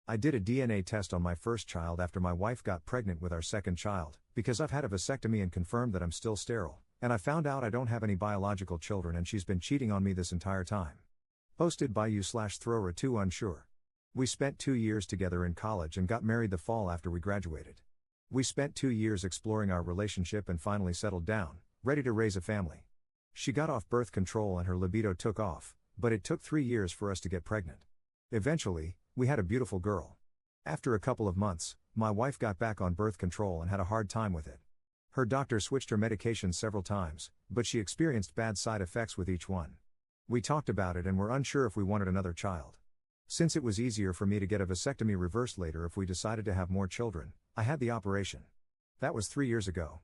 I did a DNA test on my first child after my wife got pregnant with our second child, because I've had a vasectomy and confirmed that I'm still sterile, and I found out I don't have any biological children and she's been cheating on me this entire time. Posted by you/Throra2 unsure. We spent 2 years together in college and got married the fall after we graduated. We spent 2 years exploring our relationship and finally settled down, ready to raise a family. She got off birth control and her libido took off, but it took 3 years for us to get pregnant. Eventually, we had a beautiful girl. After a couple of months, my wife got back on birth control and had a hard time with it. Her doctor switched her medications several times, but she experienced bad side effects with each one. We talked about it and were unsure if we wanted another child. Since it was easier for me to get a vasectomy reversed later if we decided to have more children, I had the operation. That was 3 years ago.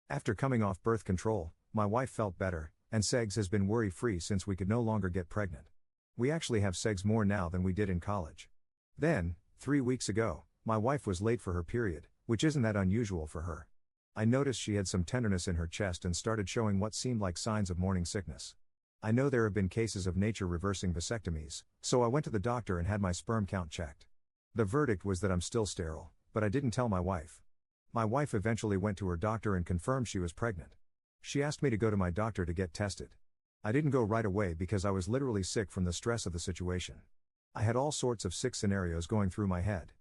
After coming off birth control, my wife felt better, and Segs has been worry-free since we could no longer get pregnant. We actually have Segs more now than we did in college. Then, 3 weeks ago, my wife was late for her period, which isn't that unusual for her. I noticed she had some tenderness in her chest and started showing what seemed like signs of morning sickness. I know there have been cases of nature reversing vasectomies, so I went to the doctor and had my sperm count checked. The verdict was that I'm still sterile, but I didn't tell my wife. My wife eventually went to her doctor and confirmed she was pregnant. She asked me to go to my doctor to get tested. I didn't go right away because I was literally sick from the stress of the situation. I had all sorts of sick scenarios going through my head.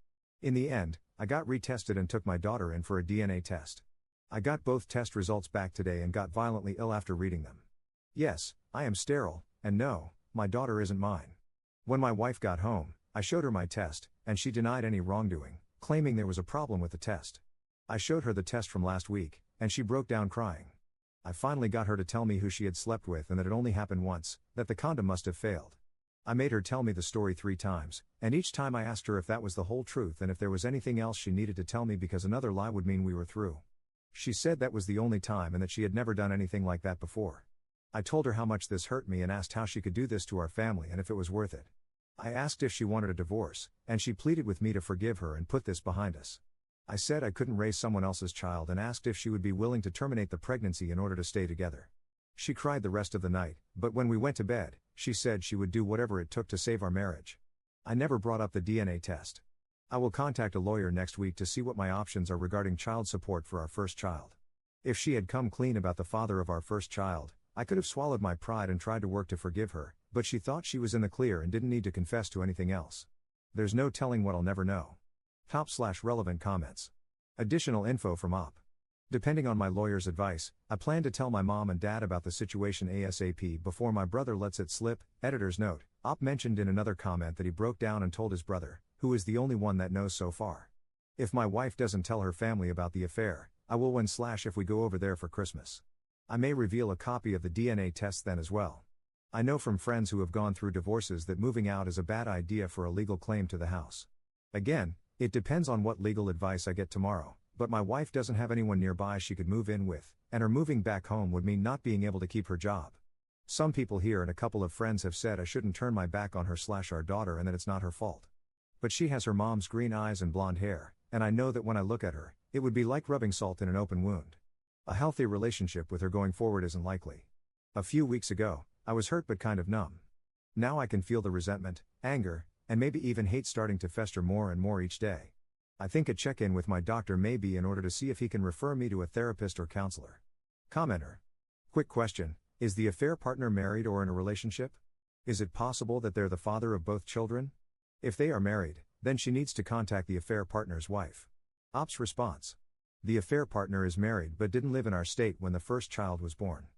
In the end, I got retested and took my daughter in for a DNA test. I got both test results back today and got violently ill after reading them. Yes, I am sterile, and no, my daughter isn't mine. When my wife got home, I showed her my test, and she denied any wrongdoing, claiming there was a problem with the test. I showed her the test from last week, and she broke down crying. I finally got her to tell me who she had slept with and that it only happened once, that the condom must have failed. I made her tell me the story 3 times, and each time I asked her if that was the whole truth and if there was anything else she needed to tell me because another lie would mean we were through. She said that was the only time and that she had never done anything like that before. I told her how much this hurt me and asked how she could do this to our family and if it was worth it. I asked if she wanted a divorce, and she pleaded with me to forgive her and put this behind us. I said I couldn't raise someone else's child and asked if she would be willing to terminate the pregnancy in order to stay together. She cried the rest of the night, but when we went to bed, she said she would do whatever it took to save our marriage. I never brought up the DNA test. I will contact a lawyer next week to see what my options are regarding child support for our first child. If she had come clean about the father of our first child, I could have swallowed my pride and tried to work to forgive her, but she thought she was in the clear and didn't need to confess to anything else. There's no telling what I'll never know. Top/relevant comments. Additional info from OP. Depending on my lawyer's advice, I plan to tell my mom and dad about the situation ASAP before my brother lets it slip. Editor's note, OP mentioned in another comment that he broke down and told his brother, who is the only one that knows so far. If my wife doesn't tell her family about the affair, I will if we go over there for Christmas. I may reveal a copy of the DNA test then as well. I know from friends who have gone through divorces that moving out is a bad idea for a legal claim to the house. Again, it depends on what legal advice I get tomorrow, but my wife doesn't have anyone nearby she could move in with, and her moving back home would mean not being able to keep her job. Some people here and a couple of friends have said I shouldn't turn my back on her/our daughter and that it's not her fault. But she has her mom's green eyes and blonde hair, and I know that when I look at her, it would be like rubbing salt in an open wound. A healthy relationship with her going forward isn't likely. A few weeks ago, I was hurt but kind of numb. Now I can feel the resentment, anger, and maybe even hate starting to fester more and more each day. I think a check-in with my doctor may be in order to see if he can refer me to a therapist or counselor. Commenter. Quick question, is the affair partner married or in a relationship? Is it possible that they're the father of both children? If they are married, then she needs to contact the affair partner's wife. OP's response. The affair partner is married but didn't live in our state when the first child was born.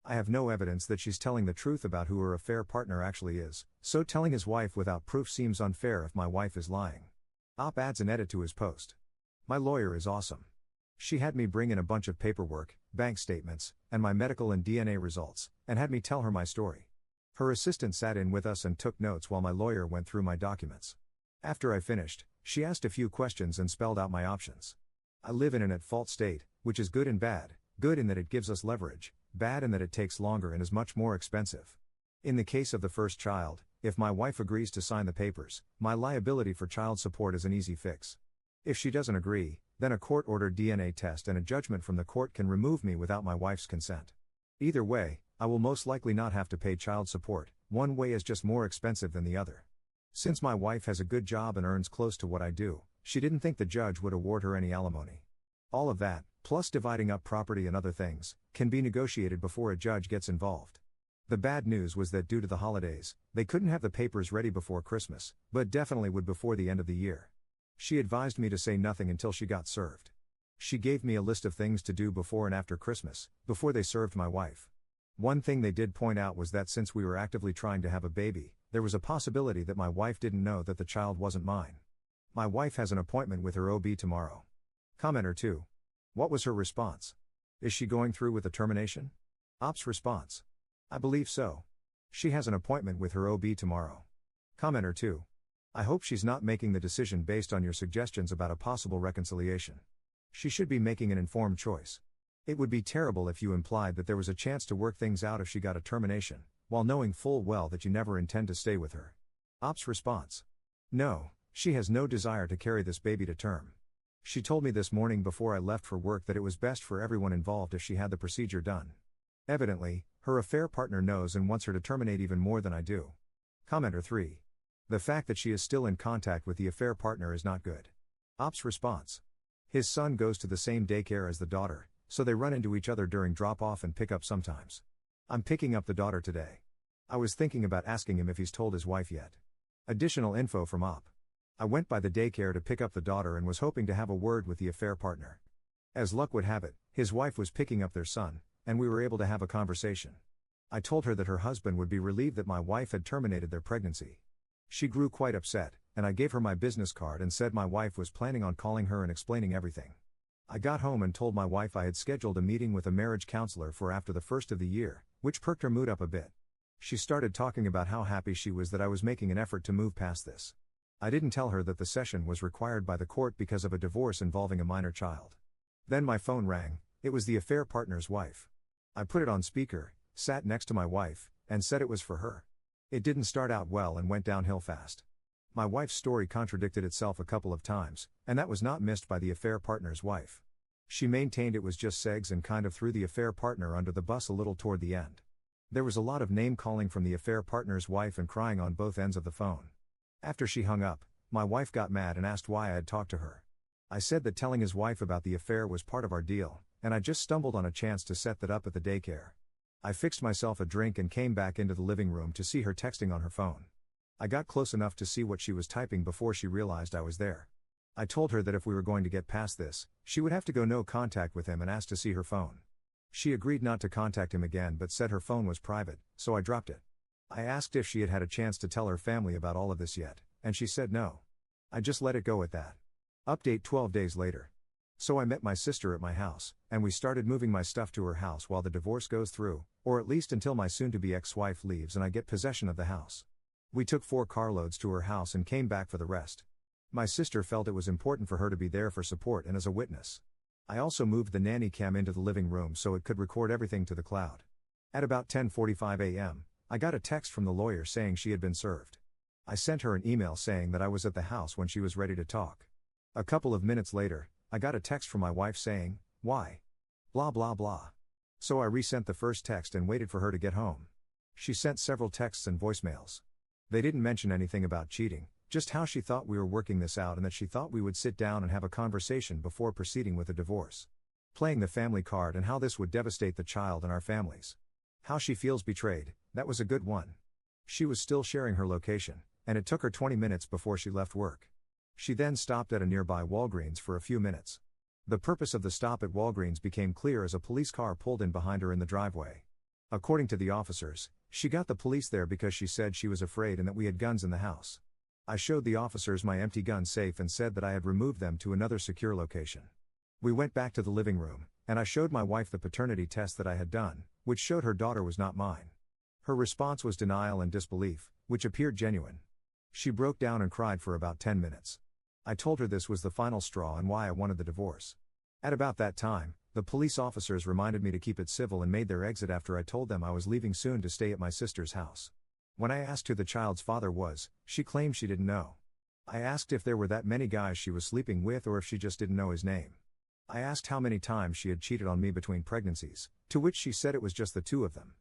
I have no evidence that she's telling the truth about who her affair partner actually is, so telling his wife without proof seems unfair if my wife is lying. OP adds an edit to his post. My lawyer is awesome. She had me bring in a bunch of paperwork, bank statements, and my medical and DNA results, and had me tell her my story. Her assistant sat in with us and took notes while my lawyer went through my documents. After I finished, she asked a few questions and spelled out my options. I live in an at-fault state, which is good and bad, good in that it gives us leverage, bad in that it takes longer and is much more expensive. In the case of the first child, if my wife agrees to sign the papers, my liability for child support is an easy fix. If she doesn't agree, then a court-ordered DNA test and a judgment from the court can remove me without my wife's consent. Either way, I will most likely not have to pay child support. One way is just more expensive than the other. Since my wife has a good job and earns close to what I do, she didn't think the judge would award her any alimony. All of that, plus dividing up property and other things, can be negotiated before a judge gets involved. The bad news was that due to the holidays, they couldn't have the papers ready before Christmas, but definitely would before the end of the year. She advised me to say nothing until she got served. She gave me a list of things to do before and after Christmas, before they served my wife. One thing they did point out was that since we were actively trying to have a baby, there was a possibility that my wife didn't know that the child wasn't mine. My wife has an appointment with her OB tomorrow. Commenter 2. What was her response? Is she going through with the termination? Ops response. I believe so. She has an appointment with her OB tomorrow. Commenter 2. I hope she's not making the decision based on your suggestions about a possible reconciliation. She should be making an informed choice. It would be terrible if you implied that there was a chance to work things out if she got a termination, while knowing full well that you never intend to stay with her. Ops response. No, she has no desire to carry this baby to term. She told me this morning before I left for work that it was best for everyone involved if she had the procedure done. Evidently, her affair partner knows and wants her to terminate even more than I do. Commenter 3. The fact that she is still in contact with the affair partner is not good. Ops response. His son goes to the same daycare as the daughter, so they run into each other during drop-off and pick-up sometimes. I'm picking up the daughter today. I was thinking about asking him if he's told his wife yet. Additional info from Op. I went by the daycare to pick up the daughter and was hoping to have a word with the affair partner. As luck would have it, his wife was picking up their son, and we were able to have a conversation. I told her that her husband would be relieved that my wife had terminated their pregnancy. She grew quite upset, and I gave her my business card and said my wife was planning on calling her and explaining everything. I got home and told my wife I had scheduled a meeting with a marriage counselor for after the first of the year, which perked her mood up a bit. She started talking about how happy she was that I was making an effort to move past this. I didn't tell her that the session was required by the court because of a divorce involving a minor child. Then my phone rang. It was the affair partner's wife. I put it on speaker, sat next to my wife, and said it was for her. It didn't start out well and went downhill fast. My wife's story contradicted itself a couple of times, and that was not missed by the affair partner's wife. She maintained it was just segs and kind of threw the affair partner under the bus a little toward the end. There was a lot of name-calling from the affair partner's wife and crying on both ends of the phone. After she hung up, my wife got mad and asked why I had talked to her. I said that telling his wife about the affair was part of our deal, and I just stumbled on a chance to set that up at the daycare. I fixed myself a drink and came back into the living room to see her texting on her phone. I got close enough to see what she was typing before she realized I was there. I told her that if we were going to get past this, she would have to go no contact with him and ask to see her phone. She agreed not to contact him again but said her phone was private, so I dropped it. I asked if she had had a chance to tell her family about all of this yet, and she said no. I just let it go at that. Update 12 days later. So I met my sister at my house, and we started moving my stuff to her house while the divorce goes through, or at least until my soon-to-be ex-wife leaves and I get possession of the house. We took 4 carloads to her house and came back for the rest. My sister felt it was important for her to be there for support and as a witness. I also moved the nanny cam into the living room so it could record everything to the cloud. At about 10:45 a.m., I got a text from the lawyer saying she had been served. I sent her an email saying that I was at the house when she was ready to talk. A couple of minutes later, I got a text from my wife saying, "Why? Blah blah blah." So I resent the first text and waited for her to get home. She sent several texts and voicemails. They didn't mention anything about cheating, just how she thought we were working this out and that she thought we would sit down and have a conversation before proceeding with a divorce. Playing the family card and how this would devastate the child and our families. How she feels betrayed, that was a good one. She was still sharing her location, and it took her 20 minutes before she left work. She then stopped at a nearby Walgreens for a few minutes. The purpose of the stop at Walgreens became clear as a police car pulled in behind her in the driveway. According to the officers, she got the police there because she said she was afraid and that we had guns in the house. I showed the officers my empty gun safe and said that I had removed them to another secure location. We went back to the living room, and I showed my wife the paternity test that I had done, which showed her daughter was not mine. Her response was denial and disbelief, which appeared genuine. She broke down and cried for about 10 minutes. I told her this was the final straw and why I wanted the divorce. At about that time, the police officers reminded me to keep it civil and made their exit after I told them I was leaving soon to stay at my sister's house. When I asked who the child's father was, she claimed she didn't know. I asked if there were that many guys she was sleeping with or if she just didn't know his name. I asked how many times she had cheated on me between pregnancies, to which she said it was just the 2 of them.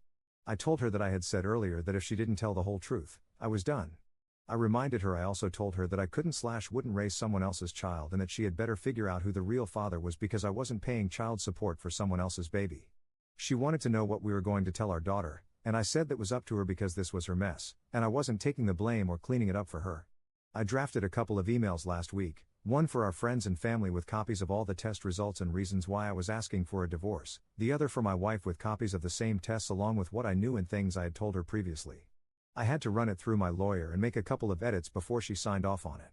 I told her that I had said earlier that if she didn't tell the whole truth, I was done. I reminded her I also told her that I couldn't/wouldn't raise someone else's child and that she had better figure out who the real father was because I wasn't paying child support for someone else's baby. She wanted to know what we were going to tell our daughter, and I said that was up to her because this was her mess, and I wasn't taking the blame or cleaning it up for her. I drafted a couple of emails last week, one for our friends and family with copies of all the test results and reasons why I was asking for a divorce, the other for my wife with copies of the same tests along with what I knew and things I had told her previously. I had to run it through my lawyer and make a couple of edits before she signed off on it.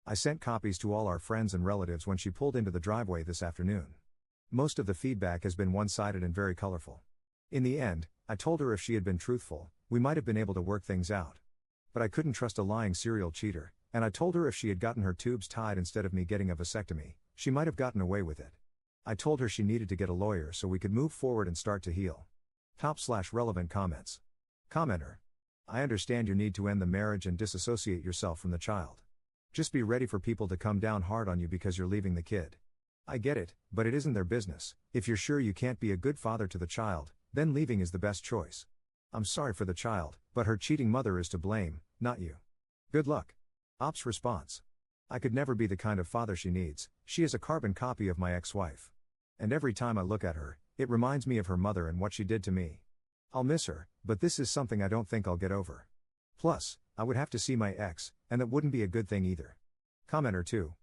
I sent copies to all our friends and relatives when she pulled into the driveway this afternoon. Most of the feedback has been one-sided and very colorful. In the end, I told her if she had been truthful, we might have been able to work things out. But I couldn't trust a lying serial cheater, and I told her if she had gotten her tubes tied instead of me getting a vasectomy, she might have gotten away with it. I told her she needed to get a lawyer so we could move forward and start to heal. Top/relevant comments. Commenter. I understand your need to end the marriage and disassociate yourself from the child. Just be ready for people to come down hard on you because you're leaving the kid. I get it, but it isn't their business. If you're sure you can't be a good father to the child, then leaving is the best choice. I'm sorry for the child, but her cheating mother is to blame, not you. Good luck. Ops response. I could never be the kind of father she needs. She is a carbon copy of my ex-wife. And every time I look at her, it reminds me of her mother and what she did to me. I'll miss her, but this is something I don't think I'll get over. Plus, I would have to see my ex, and that wouldn't be a good thing either. Commenter 2.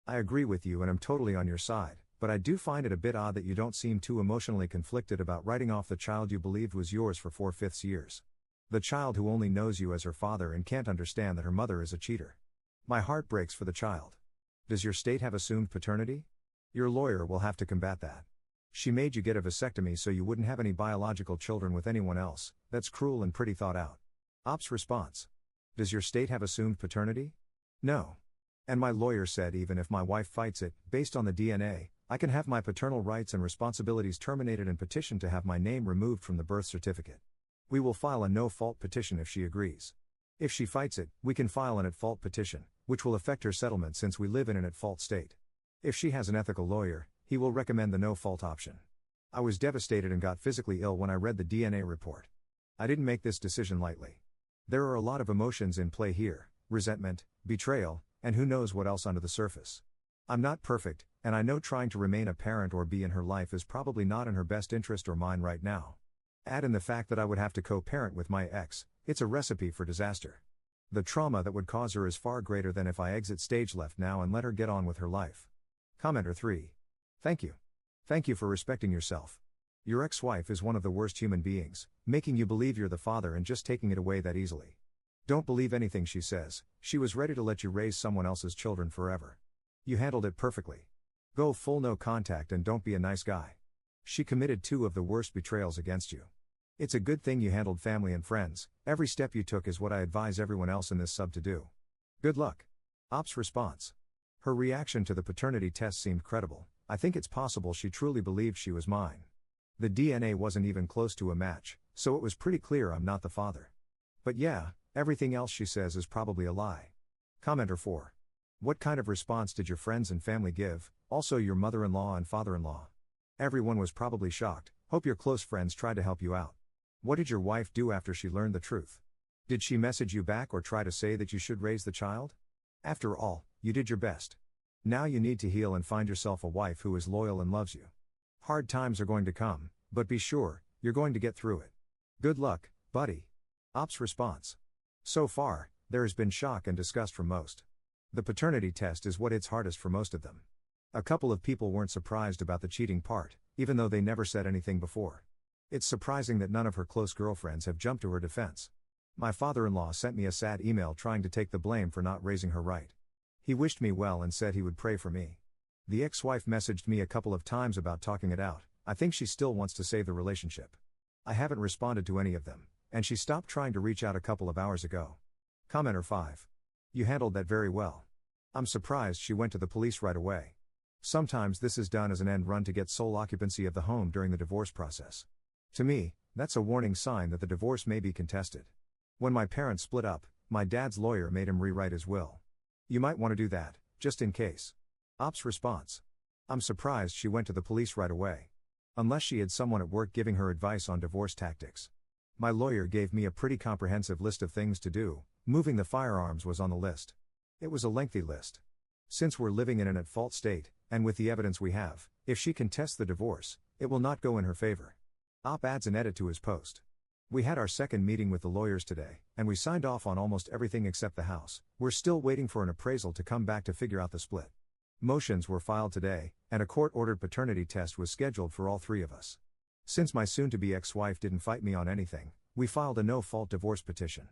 I agree with you and I'm totally on your side, but I do find it a bit odd that you don't seem too emotionally conflicted about writing off the child you believed was yours for 4/5 years. The child who only knows you as her father and can't understand that her mother is a cheater. My heart breaks for the child. Does your state have assumed paternity? Your lawyer will have to combat that. She made you get a vasectomy so you wouldn't have any biological children with anyone else. That's cruel and pretty thought out. Ops response. Does your state have assumed paternity? No. And my lawyer said even if my wife fights it, based on the DNA, I can have my paternal rights and responsibilities terminated and petition to have my name removed from the birth certificate. We will file a no-fault petition if she agrees. If she fights it, we can file an at-fault petition, which will affect her settlement since we live in an at-fault state. If she has an ethical lawyer, he will recommend the no-fault option. I was devastated and got physically ill when I read the DNA report. I didn't make this decision lightly. There are a lot of emotions in play here, resentment, betrayal, and who knows what else under the surface. I'm not perfect, and I know trying to remain a parent or be in her life is probably not in her best interest or mine right now. Add in the fact that I would have to co-parent with my ex, it's a recipe for disaster. The trauma that would cause her is far greater than if I exit stage left now and let her get on with her life. Commenter 3. Thank you. Thank you for respecting yourself. Your ex-wife is one of the worst human beings, making you believe you're the father and just taking it away that easily. Don't believe anything she says. She was ready to let you raise someone else's children forever. You handled it perfectly. Go full no contact and don't be a nice guy. She committed 2 of the worst betrayals against you. It's a good thing you handled family and friends. Every step you took is what I advise everyone else in this sub to do. Good luck. Ops response. Her reaction to the paternity test seemed credible. I think it's possible she truly believed she was mine. The DNA wasn't even close to a match, so it was pretty clear I'm not the father. But yeah, everything else she says is probably a lie. Commenter 4. What kind of response did your friends and family give, also your mother-in-law and father-in-law? Everyone was probably shocked. Hope your close friends tried to help you out. What did your wife do after she learned the truth? Did she message you back or try to say that you should raise the child? After all, you did your best. Now you need to heal and find yourself a wife who is loyal and loves you. Hard times are going to come, but be sure, you're going to get through it. Good luck, buddy. Ops response. So far, there has been shock and disgust from most. The paternity test is what hits hardest for most of them. A couple of people weren't surprised about the cheating part, even though they never said anything before. It's surprising that none of her close girlfriends have jumped to her defense. My father-in-law sent me a sad email trying to take the blame for not raising her right. He wished me well and said he would pray for me. The ex-wife messaged me a couple of times about talking it out. I think she still wants to save the relationship. I haven't responded to any of them, and she stopped trying to reach out a couple of hours ago. Commenter 5. You handled that very well. I'm surprised she went to the police right away. Sometimes this is done as an end run to get sole occupancy of the home during the divorce process. To me, that's a warning sign that the divorce may be contested. When my parents split up, my dad's lawyer made him rewrite his will. You might want to do that, just in case. Ops response. I'm surprised she went to the police right away. Unless she had someone at work giving her advice on divorce tactics. My lawyer gave me a pretty comprehensive list of things to do, Moving the firearms was on the list. It was a lengthy list. Since we're living in an at-fault state, and with the evidence we have, if she contests the divorce, it will not go in her favor. Op adds an edit to his post. We had our second meeting with the lawyers today, and we signed off on almost everything except the house. We're still waiting for an appraisal to come back to figure out the split. Motions were filed today, and a court-ordered paternity test was scheduled for all three of us. Since my soon-to-be ex-wife didn't fight me on anything, we filed a no-fault divorce petition.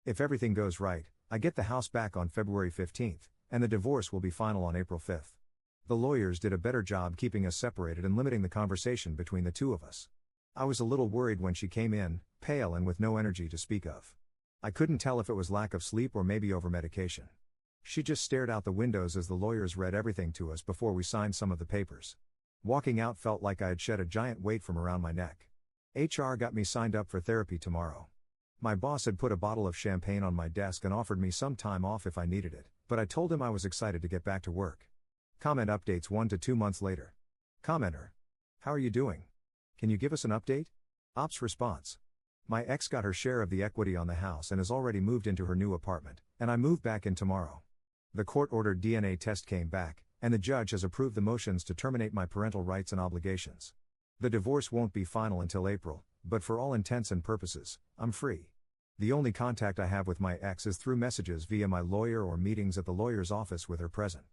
If everything goes right, I get the house back on February 15th, and the divorce will be final on April 5th. The lawyers did a better job keeping us separated and limiting the conversation between the two of us. I was a little worried when she came in, pale and with no energy to speak of. I couldn't tell if it was lack of sleep or maybe over-medication. She just stared out the windows as the lawyers read everything to us before we signed some of the papers. Walking out felt like I had shed a giant weight from around my neck. HR got me signed up for therapy tomorrow. My boss had put a bottle of champagne on my desk and offered me some time off if I needed it, but I told him I was excited to get back to work. Comment updates 1 to 2 months later. Commenter: how are you doing? Can you give us an update? Ops response: my ex got her share of the equity on the house and has already moved into her new apartment, and I move back in tomorrow. The court-ordered DNA test came back, and the judge has approved the motions to terminate my parental rights and obligations. The divorce won't be final until April, but for all intents and purposes, I'm free. The only contact I have with my ex is through messages via my lawyer or meetings at the lawyer's office with her present.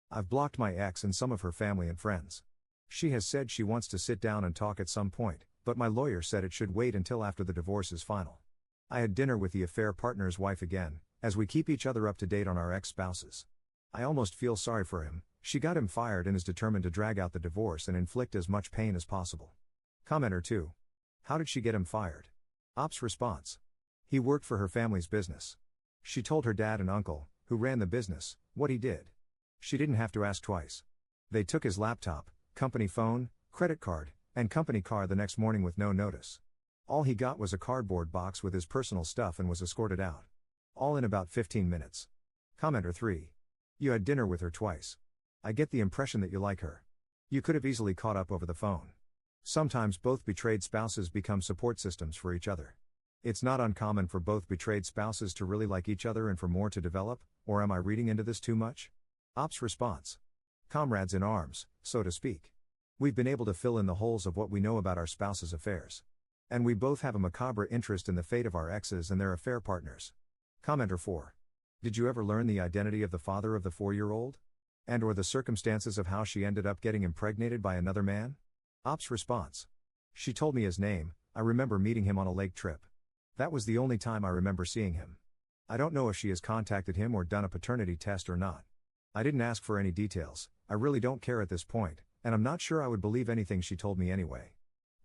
I've blocked my ex and some of her family and friends. She has said she wants to sit down and talk at some point, but my lawyer said it should wait until after the divorce is final. I had dinner with the affair partner's wife again, as we keep each other up to date on our ex-spouses. I almost feel sorry for him. She got him fired and is determined to drag out the divorce and inflict as much pain as possible. Commenter 2: how did she get him fired? Ops response: he worked for her family's business. She told her dad and uncle, who ran the business, what he did. She didn't have to ask twice. They took his laptop, company phone, credit card, and company car the next morning with no notice. All he got was a cardboard box with his personal stuff and was escorted out. All in about 15 minutes. Commenter 3: you had dinner with her twice. I get the impression that you like her. You could have easily caught up over the phone. Sometimes both betrayed spouses become support systems for each other. It's not uncommon for both betrayed spouses to really like each other and for more to develop, or am I reading into this too much? Ops response: comrades in arms, so to speak. We've been able to fill in the holes of what we know about our spouses' affairs. And we both have a macabre interest in the fate of our exes and their affair partners. Commenter 4: did you ever learn the identity of the father of the 4-year-old? And or the circumstances of how she ended up getting impregnated by another man? Ops response: she told me his name. I remember meeting him on a lake trip. That was the only time I remember seeing him. I don't know if she has contacted him or done a paternity test or not. I didn't ask for any details. I really don't care at this point, and I'm not sure I would believe anything she told me anyway.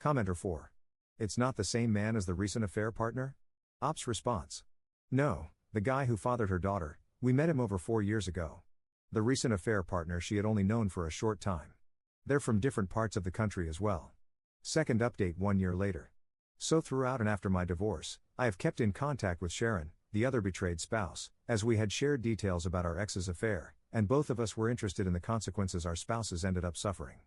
Commenter 4: it's not the same man as the recent affair partner? Ops response: no, the guy who fathered her daughter. We met him over 4 years ago. The recent affair partner she had only known for a short time. They're from different parts of the country as well. Second update 1 year later. So throughout and after my divorce, I have kept in contact with Sharon, the other betrayed spouse, as we had shared details about our ex's affair, and both of us were interested in the consequences our spouses ended up suffering.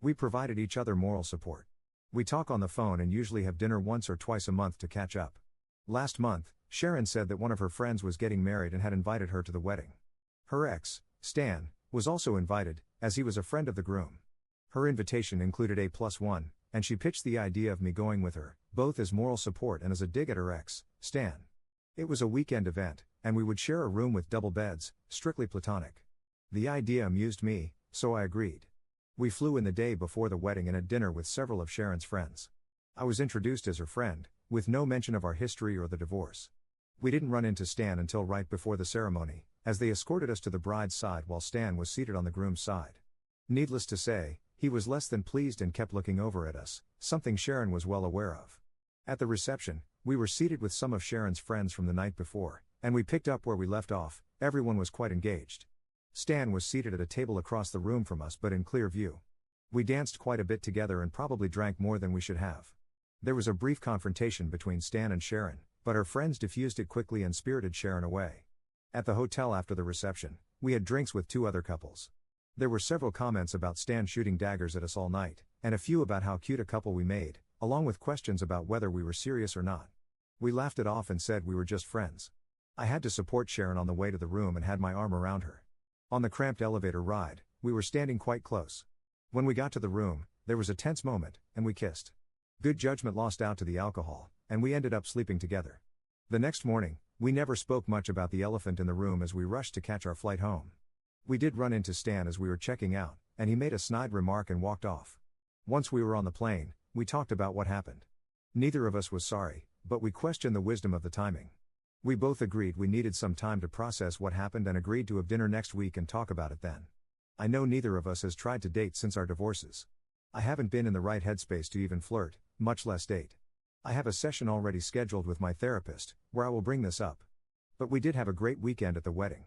We provided each other moral support. We talk on the phone and usually have dinner once or twice a month to catch up. Last month, Sharon said that one of her friends was getting married and had invited her to the wedding. Her ex, Stan, was also invited, as he was a friend of the groom. Her invitation included A+1, and she pitched the idea of me going with her, both as moral support and as a dig at her ex, Stan. It was a weekend event, and we would share a room with double beds, strictly platonic. The idea amused me, so I agreed. We flew in the day before the wedding and had dinner with several of Sharon's friends. I was introduced as her friend, with no mention of our history or the divorce. We didn't run into Stan until right before the ceremony, as they escorted us to the bride's side while Stan was seated on the groom's side. Needless to say, he was less than pleased and kept looking over at us, something Sharon was well aware of. At the reception, we were seated with some of Sharon's friends from the night before, and we picked up where we left off. Everyone was quite engaged. Stan was seated at a table across the room from us but in clear view. We danced quite a bit together and probably drank more than we should have. There was a brief confrontation between Stan and Sharon, but her friends diffused it quickly and spirited Sharon away. At the hotel after the reception, we had drinks with 2 other couples. There were several comments about Stan shooting daggers at us all night, and a few about how cute a couple we made, along with questions about whether we were serious or not. We laughed it off and said we were just friends. I had to support Sharon on the way to the room and had my arm around her. On the cramped elevator ride, we were standing quite close. When we got to the room, there was a tense moment, and we kissed. Good judgment lost out to the alcohol, and we ended up sleeping together. The next morning, we never spoke much about the elephant in the room as we rushed to catch our flight home. We did run into Stan as we were checking out, and he made a snide remark and walked off. Once we were on the plane, we talked about what happened. Neither of us was sorry, but we questioned the wisdom of the timing. We both agreed we needed some time to process what happened and agreed to have dinner next week and talk about it then. I know neither of us has tried to date since our divorces. I haven't been in the right headspace to even flirt, much less date. I have a session already scheduled with my therapist, where I will bring this up. But we did have a great weekend at the wedding.